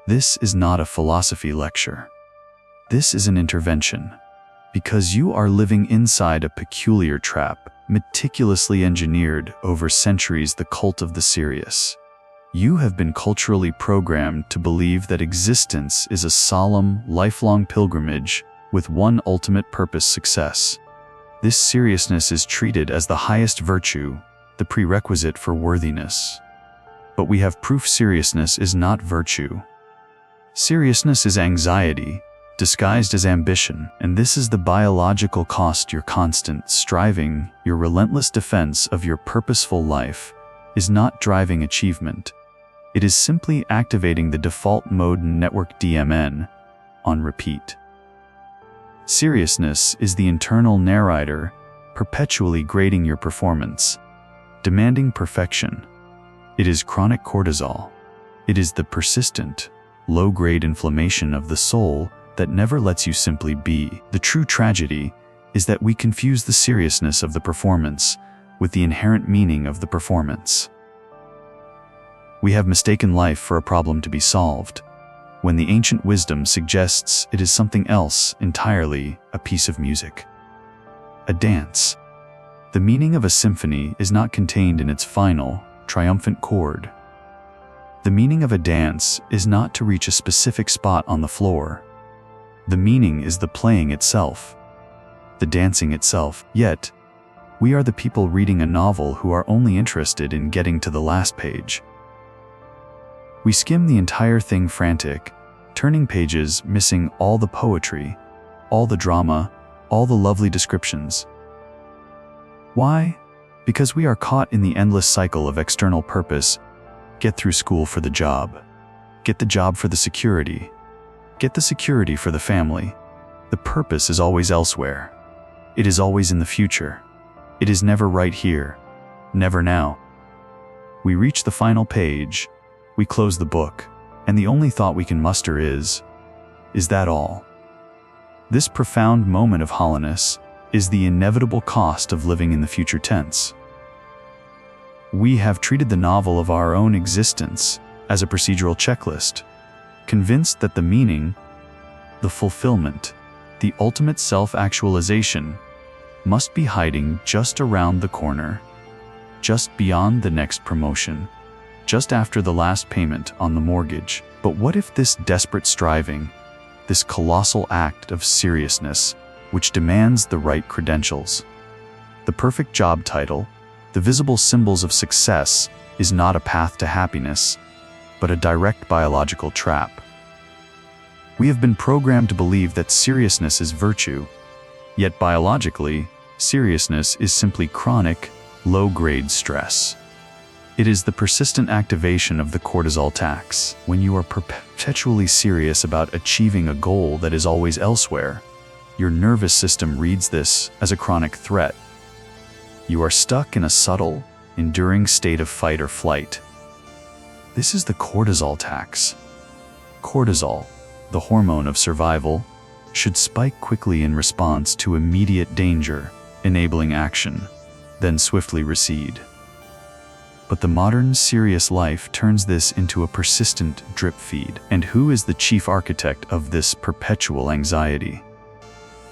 This is not a philosophy lecture. This is an intervention, because you are living inside a peculiar trap, meticulously engineered over centuries, the cult of the serious. You have been culturally programmed to believe that existence is a solemn, lifelong pilgrimage with one ultimate purpose: success. This seriousness is treated as the highest virtue, the prerequisite for worthiness. But we have proof seriousness is not virtue. Seriousness is anxiety, disguised as ambition, and this is the biological cost. Your constant striving, your relentless defense of your purposeful life, is not driving achievement. It is simply activating the default mode network DMN on repeat. Seriousness is the internal narrator, perpetually grading your performance, demanding perfection. It is chronic cortisol. It is the persistent, low-grade inflammation of the soul that never lets you simply be. The true tragedy is that we confuse the seriousness of the performance with the inherent meaning of the performance. We have mistaken life for a problem to be solved, when the ancient wisdom suggests it is something else entirely: a piece of music, a dance. The meaning of a symphony is not contained in its final, triumphant chord. The meaning of a dance is not to reach a specific spot on the floor. The meaning is the playing itself, the dancing itself. Yet, we are the people reading a novel who are only interested in getting to the last page. We skim the entire thing, frantic, turning pages, missing all the poetry, all the drama, all the lovely descriptions. Why? Because we are caught in the endless cycle of external purpose. Get through school for the job. Get the job for the security. Get the security for the family. The purpose is always elsewhere. It is always in the future. It is never right here, never now. We reach the final page, we close the book, and the only thought we can muster is that all? This profound moment of hollowness is the inevitable cost of living in the future tense. We have treated the novel of our own existence as a procedural checklist, convinced that the meaning, the fulfillment, the ultimate self-actualization must be hiding just around the corner, just beyond the next promotion, just after the last payment on the mortgage. But what if this desperate striving, this colossal act of seriousness, which demands the right credentials, the perfect job title, the visible symbols of success, is not a path to happiness, but a direct biological trap? We have been programmed to believe that seriousness is virtue, yet biologically, seriousness is simply chronic, low-grade stress. It is the persistent activation of the cortisol tax. When you are perpetually serious about achieving a goal that is always elsewhere, your nervous system reads this as a chronic threat. You are stuck in a subtle, enduring state of fight or flight. This is the cortisol tax. Cortisol, the hormone of survival, should spike quickly in response to immediate danger, enabling action, then swiftly recede. But the modern serious life turns this into a persistent drip feed. And who is the chief architect of this perpetual anxiety?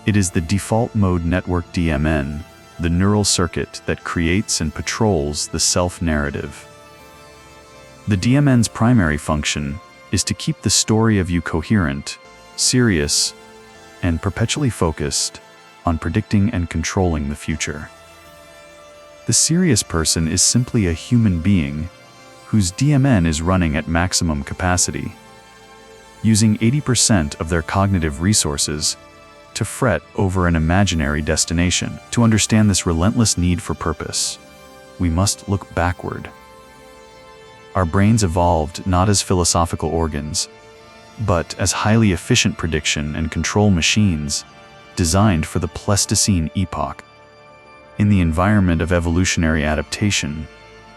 It is the default mode network DMN, the neural circuit that creates and patrols the self-narrative. The DMN's primary function is to keep the story of you coherent, serious, and perpetually focused on predicting and controlling the future. The serious person is simply a human being whose DMN is running at maximum capacity, using 80% of their cognitive resources to fret over an imaginary destination. To understand this relentless need for purpose, we must look backward. Our brains evolved not as philosophical organs, but as highly efficient prediction and control machines designed for the Pleistocene epoch. In the environment of evolutionary adaptation,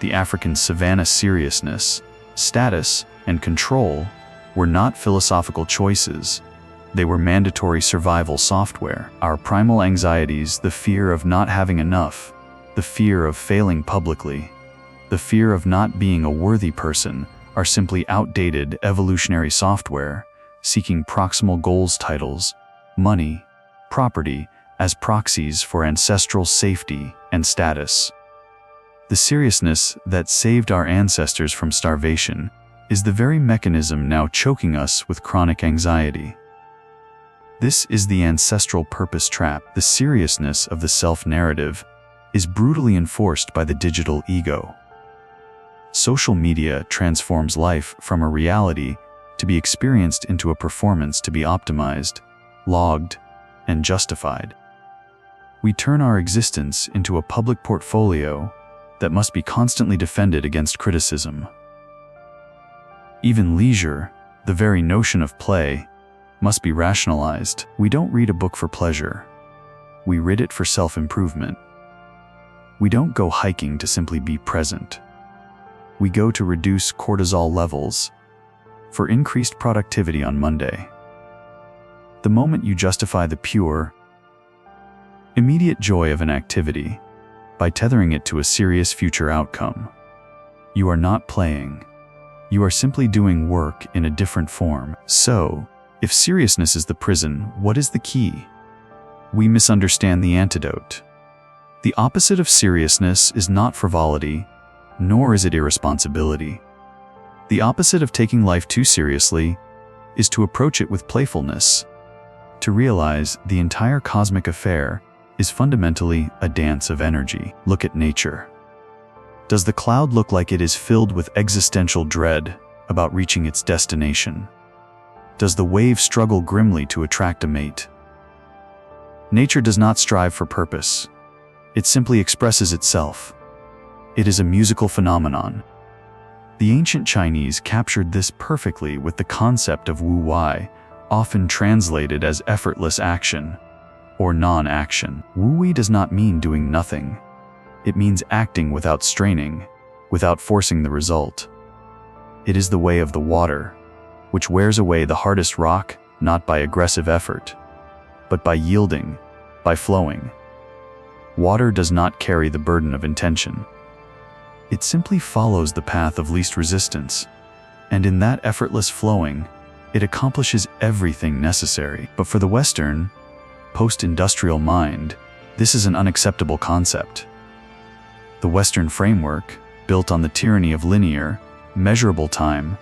the African savanna seriousness, status, and control were not philosophical choices. They were mandatory survival software. Our primal anxieties, the fear of not having enough, the fear of failing publicly, the fear of not being a worthy person, are simply outdated evolutionary software seeking proximal goals titles, money, property as proxies for ancestral safety and status. The seriousness that saved our ancestors from starvation is the very mechanism now choking us with chronic anxiety. This is the ancestral purpose trap. The seriousness of the self-narrative is brutally enforced by the digital ego. Social media transforms life from a reality to be experienced into a performance to be optimized, logged, and justified. We turn our existence into a public portfolio that must be constantly defended against criticism. Even leisure, the very notion of play, must be rationalized. We don't read a book for pleasure. We read it for self-improvement. We don't go hiking to simply be present. We go to reduce cortisol levels for increased productivity on Monday. The moment you justify the pure, immediate joy of an activity by tethering it to a serious future outcome, you are not playing. You are simply doing work in a different form. So, if seriousness is the prison, what is the key? We misunderstand the antidote. The opposite of seriousness is not frivolity, nor is it irresponsibility. The opposite of taking life too seriously is to approach it with playfulness, to realize the entire cosmic affair is fundamentally a dance of energy. Look at nature. Does the cloud look like it is filled with existential dread about reaching its destination? Does the wave struggle grimly to attract a mate? Nature does not strive for purpose. It simply expresses itself. It is a musical phenomenon. The ancient Chinese captured this perfectly with the concept of wu wei, often translated as effortless action or non-action. Wu wei does not mean doing nothing. It means acting without straining, without forcing the result. It is the way of the water, which wears away the hardest rock not by aggressive effort, but by yielding, by flowing. Water does not carry the burden of intention. It simply follows the path of least resistance, and in that effortless flowing, it accomplishes everything necessary. But for the Western, post-industrial mind, this is an unacceptable concept. The Western framework, built on the tyranny of linear, measurable time,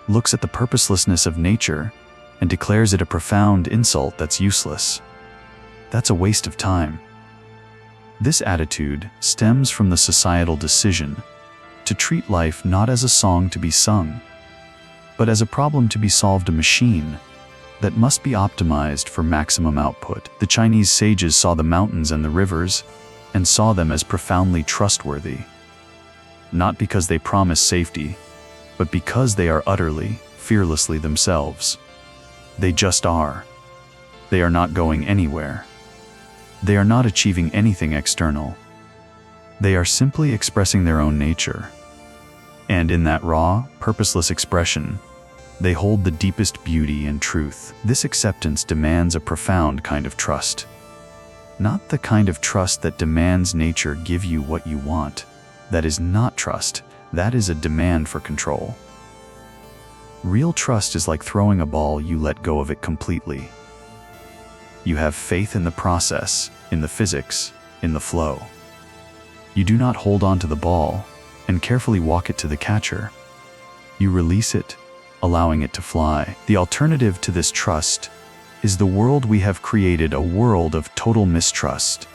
looks at the purposelessness of nature and declares it a profound insult that's useless. That's a waste of time. This attitude stems from the societal decision to treat life not as a song to be sung, but as a problem to be solved, a machine that must be optimized for maximum output. The Chinese sages saw the mountains and the rivers and saw them as profoundly trustworthy, not because they promise safety, but because they are utterly, fearlessly themselves. They just are. They are not going anywhere. They are not achieving anything external. They are simply expressing their own nature. And in that raw, purposeless expression, they hold the deepest beauty and truth. This acceptance demands a profound kind of trust. Not the kind of trust that demands nature give you what you want. That is not trust. That is a demand for control. Real trust is like throwing a ball, you let go of it completely. You have faith in the process, in the physics, in the flow. You do not hold on to the ball and carefully walk it to the catcher. You release it, allowing it to fly. The alternative to this trust is the world we have created, a world of total mistrust.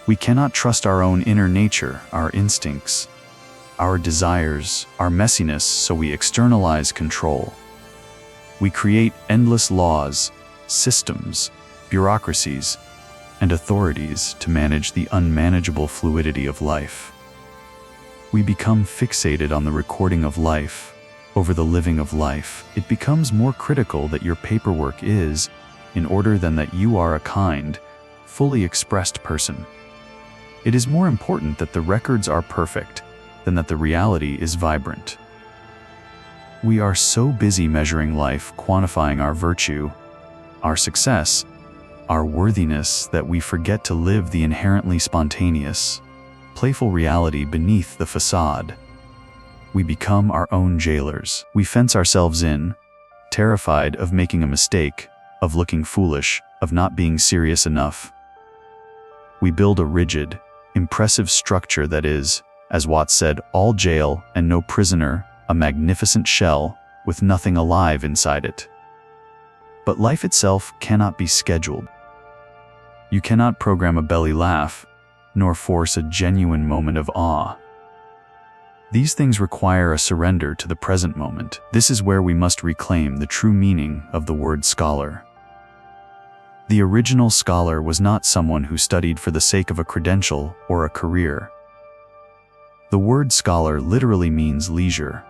We cannot trust our own inner nature, our instincts, our desires, our messiness, so we externalize control. We create endless laws, systems, bureaucracies, and authorities to manage the unmanageable fluidity of life. We become fixated on the recording of life over the living of life. It becomes more critical that your paperwork is in order than that you are a kind, fully expressed person. It is more important that the records are perfect than that the reality is vibrant. We are so busy measuring life, quantifying our virtue, our success, our worthiness, that we forget to live the inherently spontaneous, playful reality beneath the facade. We become our own jailers. We fence ourselves in, terrified of making a mistake, of looking foolish, of not being serious enough. We build a rigid, impressive structure that is, as Watts said, all jail and no prisoner, a magnificent shell with nothing alive inside it. But life itself cannot be scheduled. You cannot program a belly laugh, nor force a genuine moment of awe. These things require a surrender to the present moment. This is where we must reclaim the true meaning of the word scholar. The original scholar was not someone who studied for the sake of a credential or a career. The word scholar literally means leisure.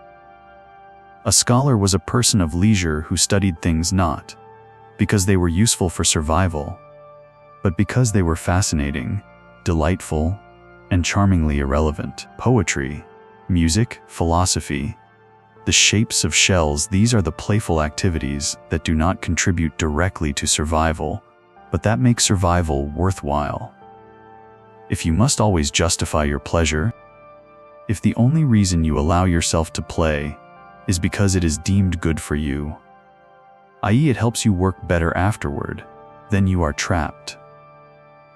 A scholar was a person of leisure who studied things not because they were useful for survival, but because they were fascinating, delightful, and charmingly irrelevant. Poetry, music, philosophy, the shapes of shells, these are the playful activities that do not contribute directly to survival, but that make survival worthwhile. If you must always justify your pleasure, if the only reason you allow yourself to play is because it is deemed good for you, i.e., it helps you work better afterward, then you are trapped.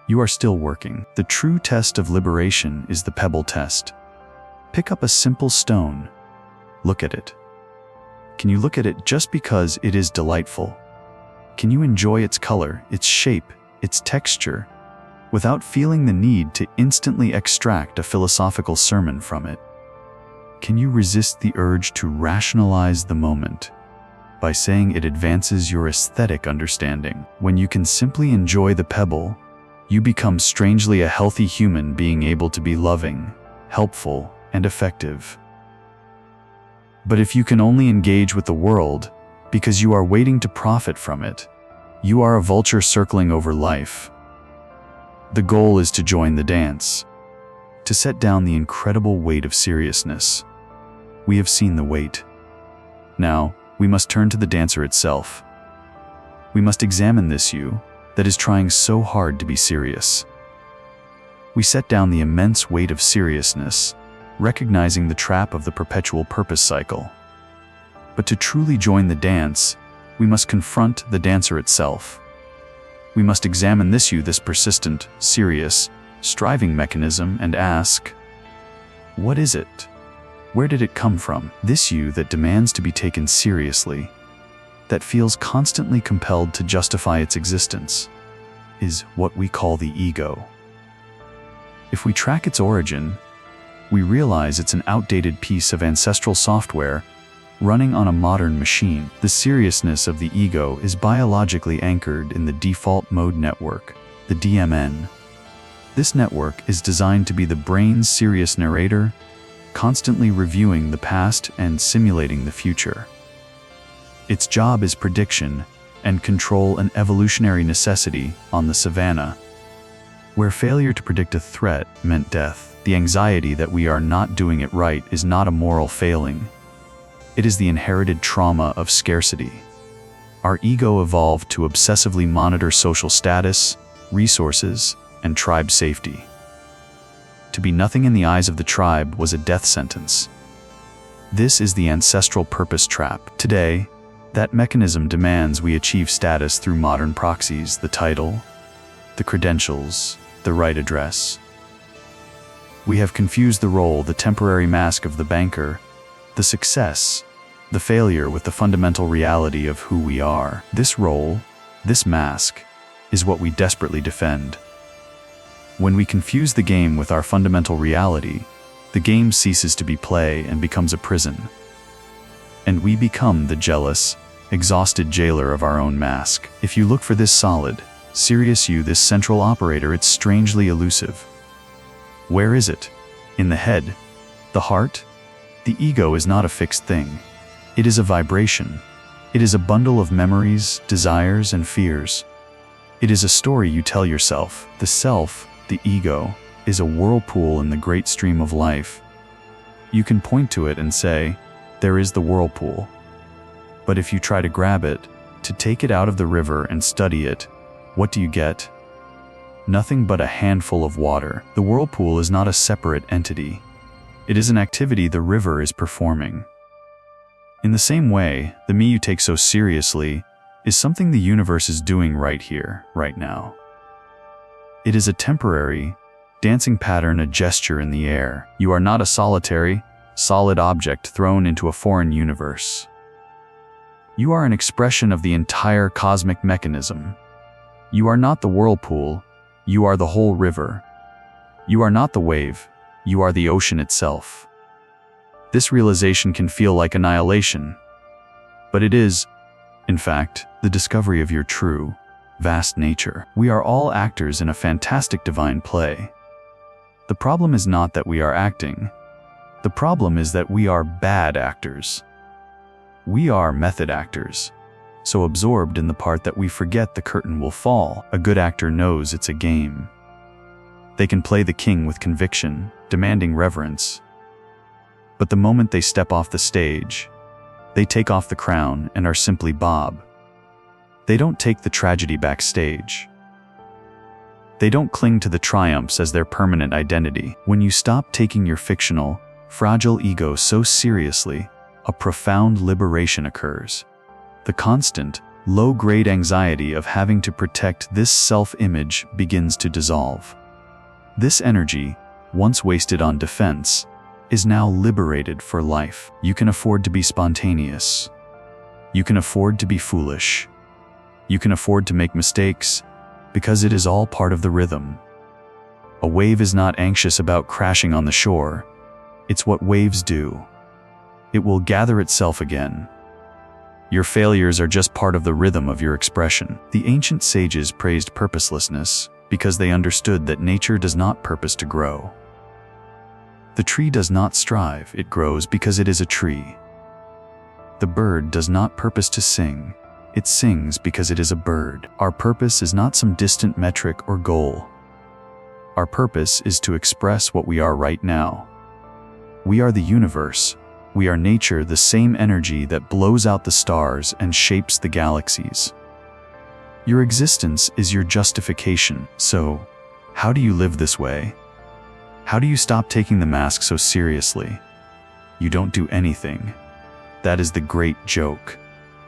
You are still working. The true test of liberation is the pebble test. Pick up a simple stone. Look at it. Can you look at it just because it is delightful? Can you enjoy its color, its shape, its texture, without feeling the need to instantly extract a philosophical sermon from it? Can you resist the urge to rationalize the moment by saying it advances your aesthetic understanding? When you can simply enjoy the pebble, you become strangely a healthy human being able to be loving, helpful, and effective. But if you can only engage with the world because you are waiting to profit from it, you are a vulture circling over life. The goal is to join the dance, to set down the incredible weight of seriousness. We have seen the weight. Now, we must turn to the dancer itself. We must examine this you that is trying so hard to be serious. We set down the immense weight of seriousness, recognizing the trap of the perpetual purpose cycle. But to truly join the dance, we must confront the dancer itself. We must examine this you, this persistent, serious, striving mechanism, and ask, what is it? Where did it come from? This you that demands to be taken seriously, that feels constantly compelled to justify its existence, is what we call the ego. If we track its origin, we realize it's an outdated piece of ancestral software running on a modern machine. The seriousness of the ego is biologically anchored in the default mode network, the DMN. This network is designed to be the brain's serious narrator, constantly reviewing the past and simulating the future. Its job is prediction and control, an evolutionary necessity on the savannah, where failure to predict a threat meant death. The anxiety that we are not doing it right is not a moral failing. It is the inherited trauma of scarcity. Our ego evolved to obsessively monitor social status, resources, and tribe safety. To be nothing in the eyes of the tribe was a death sentence. This is the ancestral purpose trap. Today, that mechanism demands we achieve status through modern proxies, the title, the credentials, the right address. We have confused the role, the temporary mask of the banker, the success, the failure with the fundamental reality of who we are. This role, this mask, is what we desperately defend. When we confuse the game with our fundamental reality, the game ceases to be play and becomes a prison. And we become the jealous, exhausted jailer of our own mask. If you look for this solid, serious you, this central operator, it's strangely elusive. Where is it? In the head? The heart? The ego is not a fixed thing. It is a vibration. It is a bundle of memories, desires, and fears. It is a story you tell yourself. The self, the ego, is a whirlpool in the great stream of life. You can point to it and say, there is the whirlpool. But if you try to grab it, to take it out of the river and study it, what do you get? Nothing but a handful of water. The whirlpool is not a separate entity. It is an activity the river is performing. In the same way, the me you take so seriously is something the universe is doing right here, right now. It is a temporary, dancing pattern, a gesture in the air. You are not a solitary, solid object thrown into a foreign universe. You are an expression of the entire cosmic mechanism. You are not the whirlpool, you are the whole river. You are not the wave, you are the ocean itself. This realization can feel like annihilation, but it is, in fact, the discovery of your true, vast nature. We are all actors in a fantastic divine play. The problem is not that we are acting. The problem is that we are bad actors. We are method actors, so absorbed in the part that we forget the curtain will fall. A good actor knows it's a game. They can play the king with conviction, demanding reverence. But the moment they step off the stage, they take off the crown and are simply Bob. They don't take the tragedy backstage. They don't cling to the triumphs as their permanent identity. When you stop taking your fictional, fragile ego so seriously, a profound liberation occurs. The constant, low-grade anxiety of having to protect this self-image begins to dissolve. This energy, once wasted on defense, is now liberated for life. You can afford to be spontaneous. You can afford to be foolish. You can afford to make mistakes, because it is all part of the rhythm. A wave is not anxious about crashing on the shore. It's what waves do. It will gather itself again. Your failures are just part of the rhythm of your expression. The ancient sages praised purposelessness because they understood that nature does not purpose to grow. The tree does not strive, it grows because it is a tree. The bird does not purpose to sing, it sings because it is a bird. Our purpose is not some distant metric or goal. Our purpose is to express what we are right now. We are the universe. We are nature, the same energy that blows out the stars and shapes the galaxies. Your existence is your justification. So, how do you live this way? How do you stop taking the mask so seriously? You don't do anything. That is the great joke.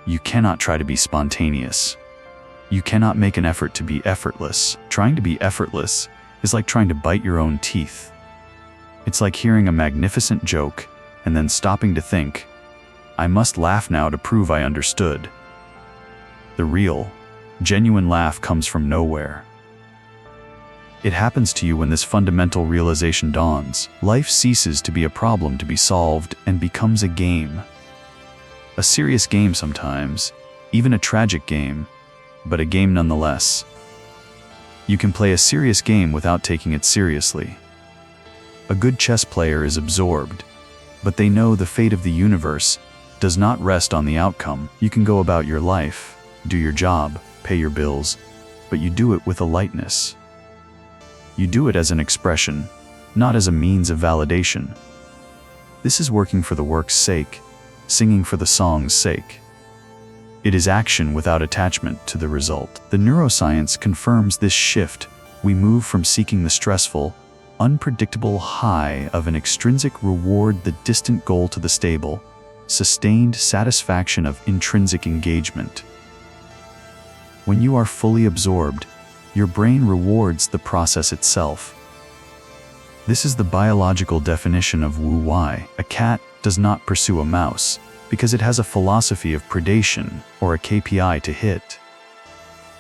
You cannot try to be spontaneous. You cannot make an effort to be effortless. Trying to be effortless is like trying to bite your own teeth. It's like hearing a magnificent joke and then stopping to think, I must laugh now to prove I understood. The real, genuine laugh comes from nowhere. It happens to you when this fundamental realization dawns. Life ceases to be a problem to be solved and becomes a game. A serious game sometimes, even a tragic game, but a game nonetheless. You can play a serious game without taking it seriously. A good chess player is absorbed, but they know the fate of the universe does not rest on the outcome. You can go about your life, do your job, pay your bills, but you do it with a lightness. You do it as an expression, not as a means of validation. This is working for the work's sake, singing for the song's sake. It is action without attachment to the result. The neuroscience confirms this shift. We move from seeking the stressful, unpredictable high of an extrinsic reward, the distant goal, to the stable, sustained satisfaction of intrinsic engagement. When you are fully absorbed, your brain rewards the process itself. This is the biological definition of wu-wei. A cat does not pursue a mouse because it has a philosophy of predation or a KPI to hit.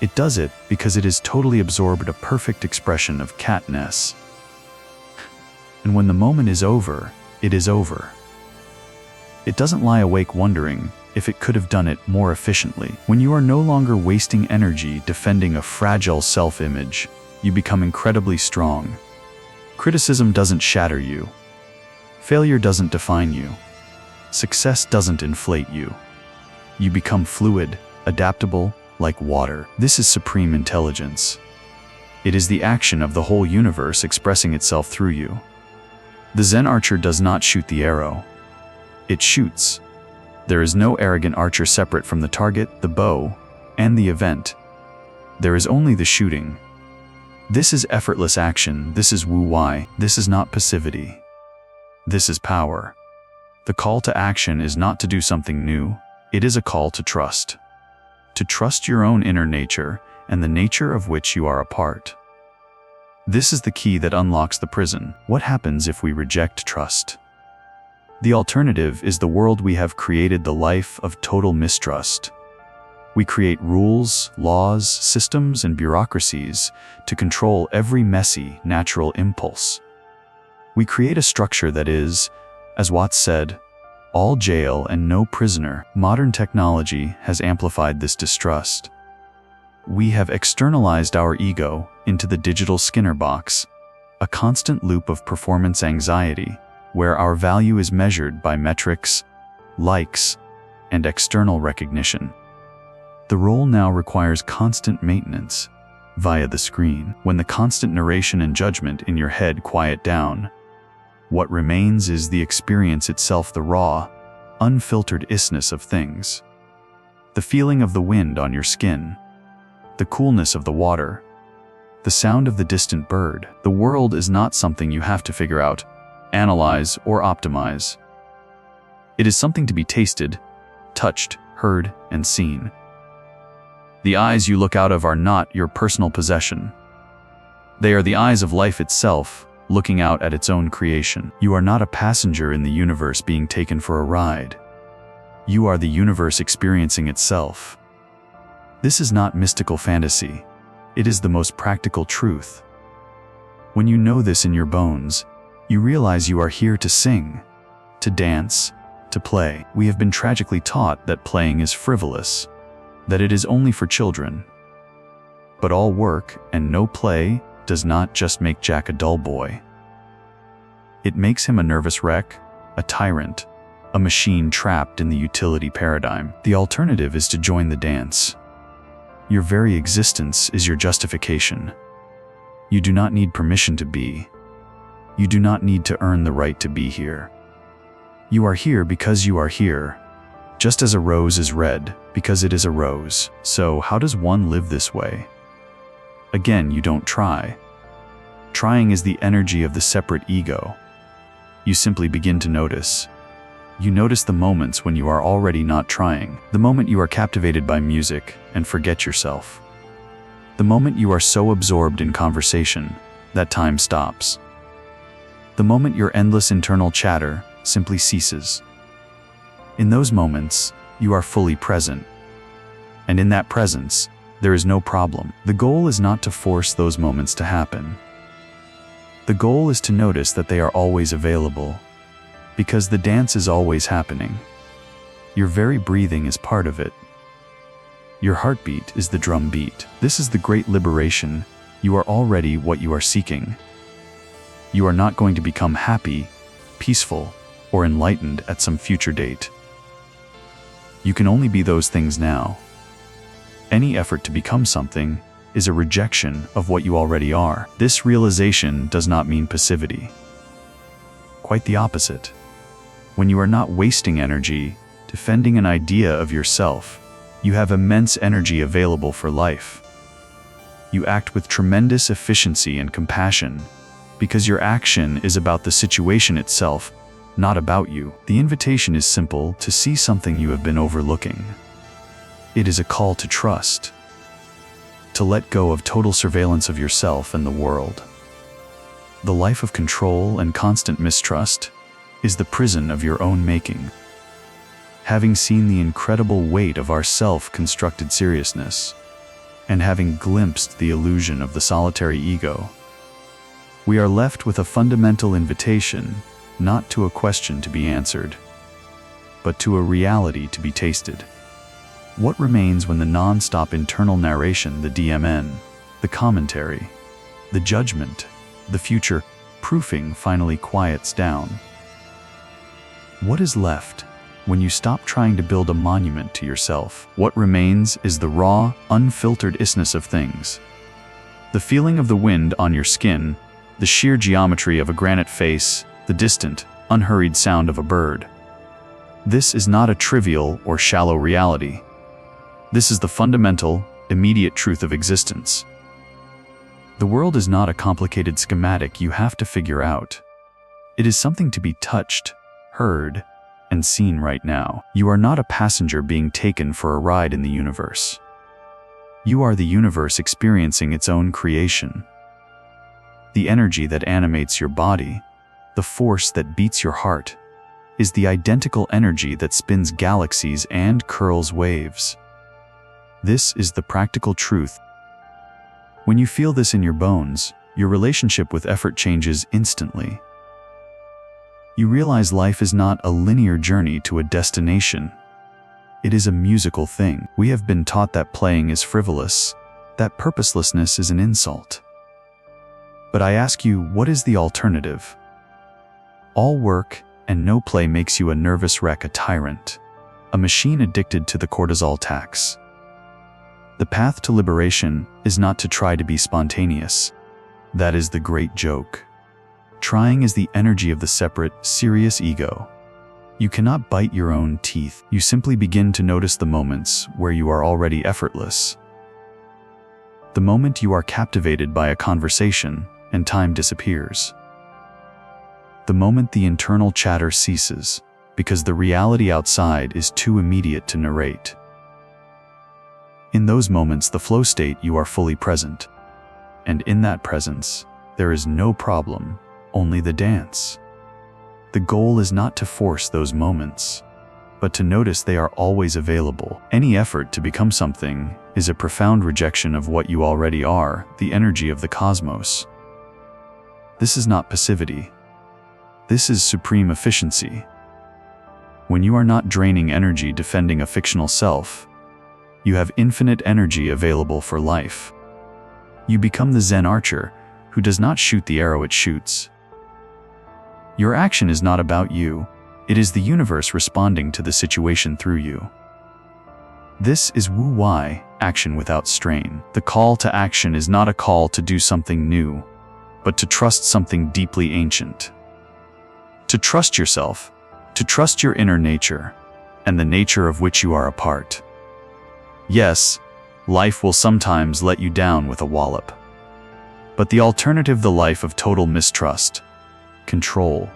It does it because it is totally absorbed, a perfect expression of catness. And when the moment is over, it is over. It doesn't lie awake wondering if it could have done it more efficiently. When you are no longer wasting energy defending a fragile self-image, you become incredibly strong. Criticism doesn't shatter you. Failure doesn't define you. Success doesn't inflate you. You become fluid, adaptable, like water. This is supreme intelligence. It is the action of the whole universe expressing itself through you. The Zen archer does not shoot the arrow. It shoots. There is no arrogant archer separate from the target, the bow, and the event. There is only the shooting. This is effortless action. This is wu-wei. This is not passivity. This is power. The call to action is not to do something new, it is a call to trust. To trust your own inner nature and the nature of which you are a part. This is the key that unlocks the prison. What happens if we reject trust? The alternative is the world we have created, the life of total mistrust. We create rules, laws, systems, and bureaucracies to control every messy, natural impulse. We create a structure that is, as Watts said, all jail and no prisoner. Modern technology has amplified this distrust. We have externalized our ego into the digital Skinner box, a constant loop of performance anxiety, where our value is measured by metrics, likes, and external recognition. The role now requires constant maintenance via the screen. When the constant narration and judgment in your head quiet down, what remains is the experience itself, the raw, unfiltered isness of things. The feeling of the wind on your skin, the coolness of the water, the sound of the distant bird. The world is not something you have to figure out, analyze, or optimize. It is something to be tasted, touched, heard, and seen. The eyes you look out of are not your personal possession. They are the eyes of life itself, looking out at its own creation. You are not a passenger in the universe being taken for a ride. You are the universe experiencing itself. This is not mystical fantasy. It is the most practical truth. When you know this in your bones, you realize you are here to sing, to dance, to play. We have been tragically taught that playing is frivolous, that it is only for children. But all work and no play does not just make Jack a dull boy. It makes him a nervous wreck, a tyrant, a machine trapped in the utility paradigm. The alternative is to join the dance. Your very existence is your justification. You do not need permission to be. You do not need to earn the right to be here. You are here because you are here, just as a rose is red because it is a rose. So how does one live this way? Again, you don't try. Trying is the energy of the separate ego. You simply begin to notice. You notice the moments when you are already not trying. The moment you are captivated by music and forget yourself. The moment you are so absorbed in conversation that time stops. The moment your endless internal chatter simply ceases. In those moments, you are fully present. And in that presence, there is no problem. The goal is not to force those moments to happen. The goal is to notice that they are always available, because the dance is always happening. Your very breathing is part of it. Your heartbeat is the drum beat. This is the great liberation. You are already what you are seeking. You are not going to become happy, peaceful, or enlightened at some future date. You can only be those things now. Any effort to become something is a rejection of what you already are. This realization does not mean passivity. Quite the opposite. When you are not wasting energy defending an idea of yourself, you have immense energy available for life. You act with tremendous efficiency and compassion, because your action is about the situation itself, not about you. The invitation is simple: to see something you have been overlooking. It is a call to trust, to let go of total surveillance of yourself and the world. The life of control and constant mistrust is the prison of your own making. Having seen the incredible weight of our self-constructed seriousness, and having glimpsed the illusion of the solitary ego, we are left with a fundamental invitation, not to a question to be answered, but to a reality to be tasted. What remains when the non-stop internal narration, the DMN, the commentary, the judgment, the future proofing finally quiets down? What is left when you stop trying to build a monument to yourself? What remains is the raw, unfiltered isness of things. The feeling of the wind on your skin, the sheer geometry of a granite face, the distant, unhurried sound of a bird. This is not a trivial or shallow reality. This is the fundamental, immediate truth of existence. The world is not a complicated schematic you have to figure out. It is something to be touched, heard, and seen right now. You are not a passenger being taken for a ride in the universe. You are the universe experiencing its own creation. The energy that animates your body, the force that beats your heart, is the identical energy that spins galaxies and curls waves. This is the practical truth. When you feel this in your bones, your relationship with effort changes instantly. You realize life is not a linear journey to a destination. It is a musical thing. We have been taught that playing is frivolous, that purposelessness is an insult. But I ask you, what is the alternative? All work and no play makes you a nervous wreck, a tyrant, a machine addicted to the cortisol tax. The path to liberation is not to try to be spontaneous. That is the great joke. Trying is the energy of the separate, serious ego. You cannot bite your own teeth. You simply begin to notice the moments where you are already effortless. The moment you are captivated by a conversation and time disappears. The moment the internal chatter ceases because the reality outside is too immediate to narrate. In those moments, the flow state, you are fully present. And in that presence, there is no problem, only the dance. The goal is not to force those moments, but to notice they are always available. Any effort to become something is a profound rejection of what you already are, the energy of the cosmos. This is not passivity. This is supreme efficiency. When you are not draining energy defending a fictional self, you have infinite energy available for life. You become the Zen archer who does not shoot the arrow it shoots. Your action is not about you. It is the universe responding to the situation through you. This is Wu Wei, action without strain. The call to action is not a call to do something new, but to trust something deeply ancient. To trust yourself, to trust your inner nature, and the nature of which you are a part. Yes, life will sometimes let you down with a wallop. But the alternative, the life of total mistrust, control,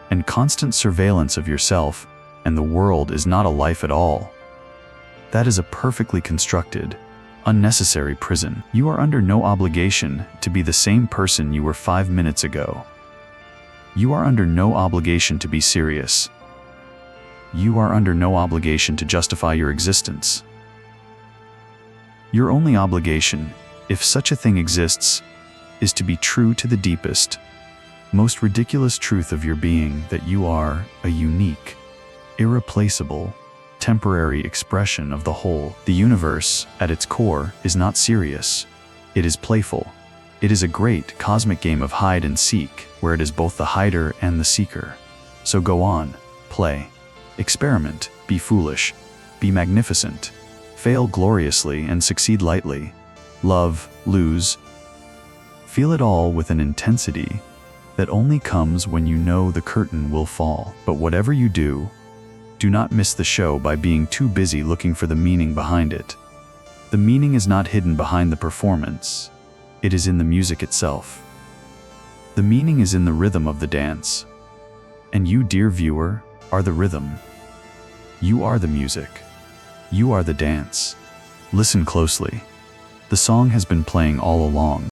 and constant surveillance of yourself and the world, is not a life at all. That is a perfectly constructed, unnecessary prison. You are under no obligation to be the same person you were 5 minutes ago. You are under no obligation to be serious. You are under no obligation to justify your existence. Your only obligation, if such a thing exists, is to be true to the deepest, most ridiculous truth of your being, that you are a unique, irreplaceable, temporary expression of the whole. The universe, at its core, is not serious. It is playful. It is a great cosmic game of hide and seek, where it is both the hider and the seeker. So go on, play, experiment, be foolish, be magnificent, fail gloriously and succeed lightly, love, lose. Feel it all with an intensity that only comes when you know the curtain will fall. But whatever you do not miss the show by being too busy looking for the meaning behind it. The meaning is not hidden behind the performance. It is in the music itself. The meaning is in the rhythm of the dance. And you, dear viewer, are the rhythm. You are the music. You are the dance. Listen closely. The song has been playing all along.